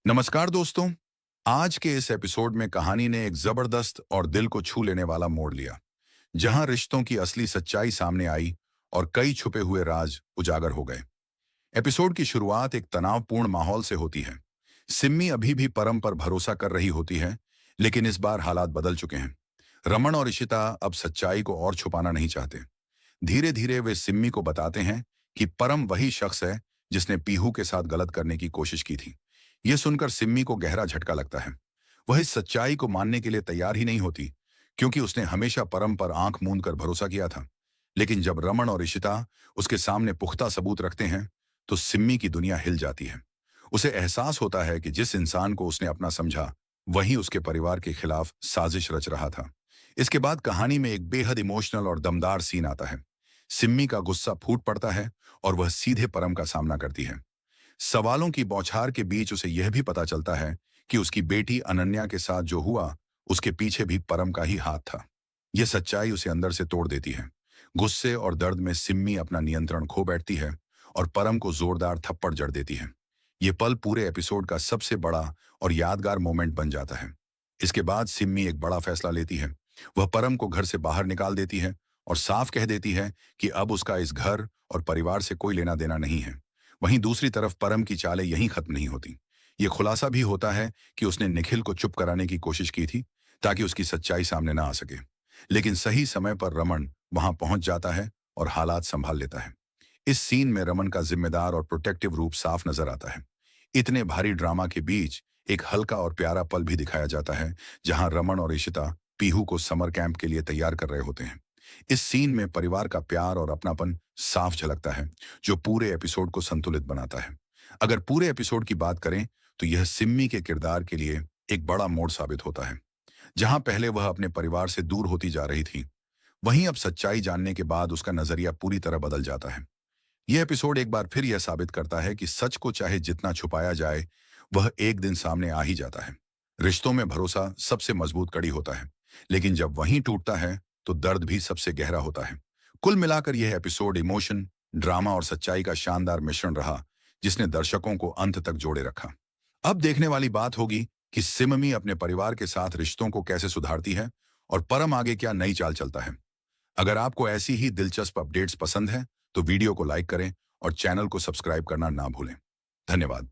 नमस्कार दोस्तों। आज के इस एपिसोड में कहानी ने एक जबरदस्त और दिल को छू लेने वाला मोड़ लिया, जहां रिश्तों की असली सच्चाई सामने आई और कई छुपे हुए राज उजागर हो गए। एपिसोड की शुरुआत एक तनावपूर्ण माहौल से होती है। सिम्मी अभी भी परम पर भरोसा कर रही होती है, लेकिन इस बार हालात बदल चुके हैं। रमन और इशिता अब सच्चाई को और छुपाना नहीं चाहते। धीरे धीरे वे सिम्मी को बताते हैं कि परम वही शख्स है जिसने पीहू के साथ गलत करने की कोशिश की थी। यह सुनकर सिम्मी को गहरा झटका लगता है। वह इस सच्चाई को मानने के लिए तैयार ही नहीं होती, क्योंकि उसने हमेशा परम पर आंख मूंद कर भरोसा किया था। लेकिन जब रमन और इशिता उसके सामने पुख्ता सबूत रखते हैं, तो सिम्मी की दुनिया हिल जाती है। उसे एहसास होता है कि जिस इंसान को उसने अपना समझा, वही उसके परिवार के खिलाफ साजिश रच रहा था। इसके बाद कहानी में एक बेहद इमोशनल और दमदार सीन आता है। सिम्मी का गुस्सा फूट पड़ता है और वह सीधे परम का सामना करती है। सवालों की बौछार के बीच उसे यह भी पता चलता है कि उसकी बेटी अनन्या के साथ जो हुआ, उसके पीछे भी परम का ही हाथ था। यह सच्चाई उसे अंदर से तोड़ देती है। गुस्से और दर्द में सिम्मी अपना नियंत्रण खो बैठती है और परम को जोरदार थप्पड़ जड़ देती है। यह पल पूरे एपिसोड का सबसे बड़ा और यादगार मोमेंट बन जाता है। इसके बाद सिम्मी एक बड़ा फैसला लेती है। वह परम को घर से बाहर निकाल देती है और साफ कह देती है कि अब उसका इस घर और परिवार से कोई लेना देना नहीं है। वहीं दूसरी तरफ परम की चालें यहीं खत्म नहीं होती। ये खुलासा भी होता है कि उसने निखिल को चुप कराने की कोशिश की थी, ताकि उसकी सच्चाई सामने ना आ सके। लेकिन सही समय पर रमन वहां पहुंच जाता है और हालात संभाल लेता है। इस सीन में रमन का जिम्मेदार और प्रोटेक्टिव रूप साफ नजर आता है। इतने भारी ड्रामा के बीच एक हल्का और प्यारा पल भी दिखाया जाता है, जहां रमन और इशिता पीहू को समर कैंप के लिए तैयार कर रहे होते हैं। इस सीन में परिवार का प्यार और अपनापन साफ झलकता है, जो पूरे एपिसोड को संतुलित बनाता है। अगर पूरे एपिसोड की बात करें, तो यह सिम्मी के किरदार के लिए एक बड़ा मोड़ साबित होता है। जहां पहले वह अपने परिवार से दूर होती जा रही थी, वहीं अब सच्चाई जानने के बाद उसका नजरिया पूरी तरह बदल जाता है। यह एपिसोड एक बार फिर यह साबित करता है कि सच को चाहे जितना छुपाया जाए, वह एक दिन सामने आ ही जाता है। रिश्तों में भरोसा सबसे मजबूत कड़ी होता है, लेकिन जब वहीं टूटता है, तो दर्द भी सबसे गहरा होता है। कुल मिलाकर यह एपिसोड इमोशन, ड्रामा और सच्चाई का शानदार मिश्रण रहा, जिसने दर्शकों को अंत तक जोड़े रखा। अब देखने वाली बात होगी कि सिम्मी अपने परिवार के साथ रिश्तों को कैसे सुधारती है और परम आगे क्या नई चाल चलता है। अगर आपको ऐसी ही दिलचस्प अपडेट्स पसंद है, तो वीडियो को लाइक करें और चैनल को सब्सक्राइब करना ना भूलें। धन्यवाद।